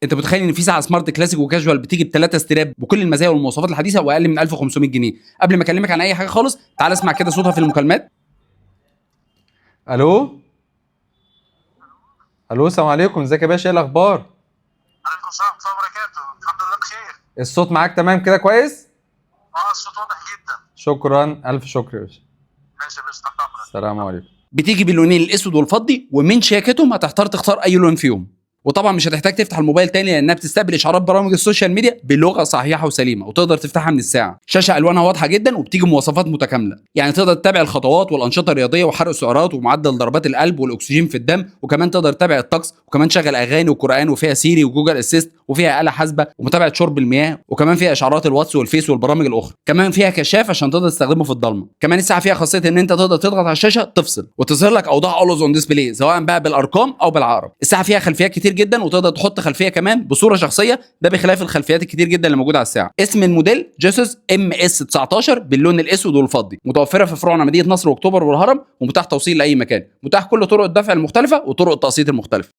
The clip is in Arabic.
انت متخيل ان في ساعه سمارت كلاسيك وكاجوال بتيجي بثلاثه استراب بكل المزايا والمواصفات الحديثه واقل من 1500 جنيه؟ قبل ما اكلمك عن اي حاجه خالص تعال اسمع كده صوتها في المكالمات. الو الو، السلام عليكم، ازيك يا باشا، ايه الاخبار؟ عليكم السلام ورحمة الله وبركاته. الحمد لله بخير. الصوت معاك تمام كده كويس؟ الصوت واضح جدا. شكرا، الف شكر يا باشا. ماشي يا باشا، تحت امرك. السلام عليكم. بتيجي باللونين الاسود والفضي، ومن شياكتهم هتحتار تختار اي لون فيهم. وطبعا مش هتحتاج تفتح الموبايل تاني لانها بتستقبل اشعارات برامج السوشيال ميديا بلغه صحيحه وسليمه، وتقدر تفتحها من الساعه. شاشه الوانها واضحه جدا وبتيجي بمواصفات متكامله، يعني تقدر تتابع الخطوات والانشطه الرياضيه وحرق السعرات ومعدل ضربات القلب والاكسجين في الدم، وكمان تقدر تتابع الطقس، وكمان تشغل اغاني وقران، وفيها سيري وجوجل اسيست، وفيها آلة حاسبة ومتابعة شرب المياه، وكمان فيها اشعارات الواتس والفيس والبرامج الاخرى. كمان فيها كشاف عشان تقدر تستخدمه في الضلمه. كمان الساعه فيها خاصيه ان انت تقدر تضغط على الشاشه تفصل وتظهر لك اوضاع اولوز اون ديسبلاي، سواء بقى بالارقام او بالعقرب. الساعه فيها خلفيات كتير جدا، وتقدر تحط خلفيه كمان بصوره شخصيه، ده بخلاف الخلفيات الكتير جدا اللي موجوده على الساعه. اسم الموديل جيسوس MS 19 باللون الاسود والفضي، متوفره في فروعنا مدينه نصر واكتوبر والهرم، ومتاح توصيل لاي مكان، متاح كل طرق الدفع المختلفه وطرق التقسيط المختلفه.